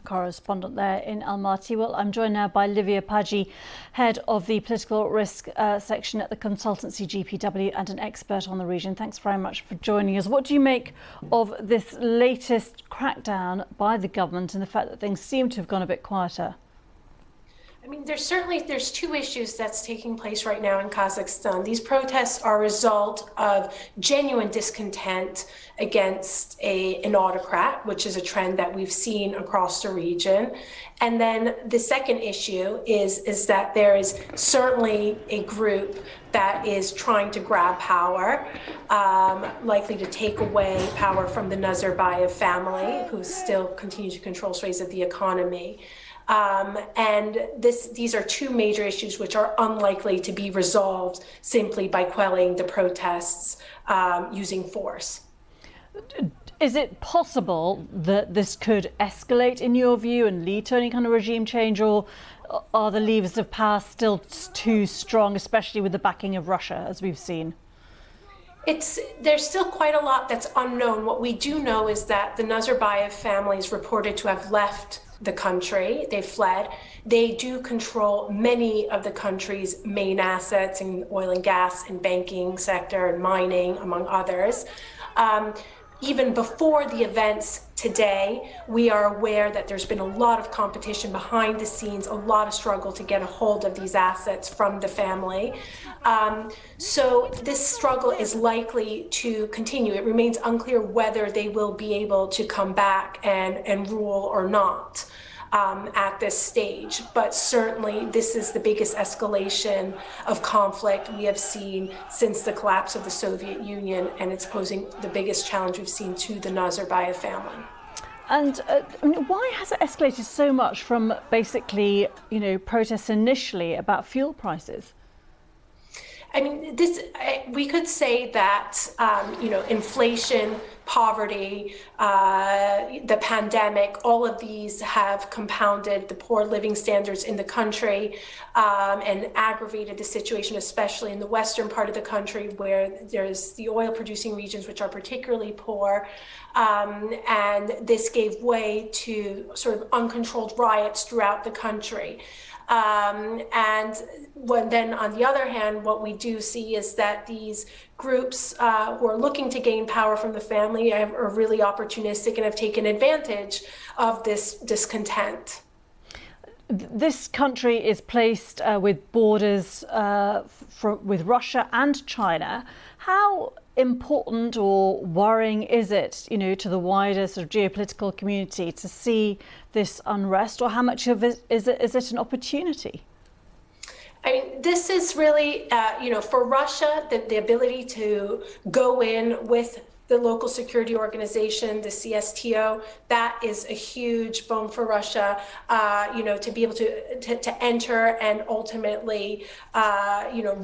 correspondent there in Almaty. Well, I'm joined now by Livia Paggi, head of the political risk section at the consultancy GPW and an expert on the region. Thanks very much for joining us. What do you make of this latest crackdown by the government and the fact that things seem to have gone a bit quieter? I mean, there's two issues that's taking place right now in Kazakhstan. These protests are a result of genuine discontent against an autocrat, which is a trend that we've seen across the region. And then the second issue is that there is certainly a group that is trying to grab power, likely to take away power from the Nazarbayev family, who still continue to control swathes of the economy. And these are two major issues which are unlikely to be resolved simply by quelling the protests using force. Is it possible that this could escalate in your view and lead to any kind of regime change, or are the levers of power still too strong, especially with the backing of Russia, as we've seen? There's still quite a lot that's unknown. What we do know is that the Nazarbayev family is reported to have left the country. They fled. They do control many of the country's main assets in oil and gas and banking sector and mining, among others. Even before the events today, we are aware that there's been a lot of competition behind the scenes, a lot of struggle to get a hold of these assets from the family. So this struggle is likely to continue. It remains unclear whether they will be able to come back and rule or not at this stage. But certainly this is the biggest escalation of conflict we have seen since the collapse of the Soviet Union, and it's posing the biggest challenge we've seen to the Nazarbayev family. And why has it escalated so much from basically, protests initially about fuel prices? I mean, we could say that, inflation, poverty, the pandemic, all of these have compounded the poor living standards in the country and aggravated the situation, especially in the western part of the country where there's the oil producing regions, which are particularly poor. And this gave way to sort of uncontrolled riots throughout the country. And then on the other hand, what we do see is that these groups who are looking to gain power from the family are really opportunistic and have taken advantage of this discontent. This country is placed with borders with Russia and China. How important or worrying is it, to the wider sort of geopolitical community to see this unrest, or how much of it is it an opportunity? I mean, this is really, for Russia, the ability to go in with the local security organization, the CSTO, that is a huge boon for Russia, to be able to enter and ultimately,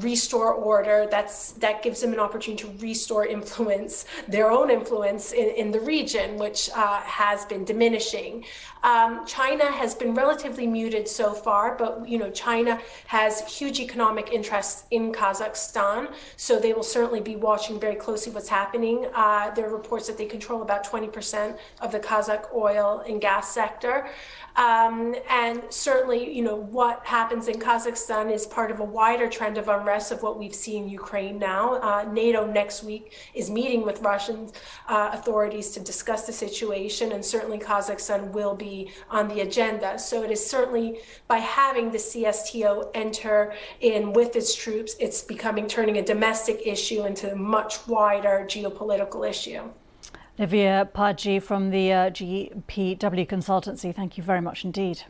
restore order. That gives them an opportunity to restore influence, their own influence in the region, which has been diminishing. China has been relatively muted so far, but China has huge economic interests in Kazakhstan, so they will certainly be watching very closely what's happening. There are reports that they control about 20% of the Kazakh oil and gas sector. And certainly, what happens in Kazakhstan is part of a wider trend of unrest of what we've seen in Ukraine now. NATO next week is meeting with Russian authorities to discuss the situation, and certainly Kazakhstan will be on the agenda. So it is certainly by having the CSTO enter in with its troops, it's turning a domestic issue into a much wider geopolitical issue. Livia Paggi from the GPW consultancy, thank you very much indeed.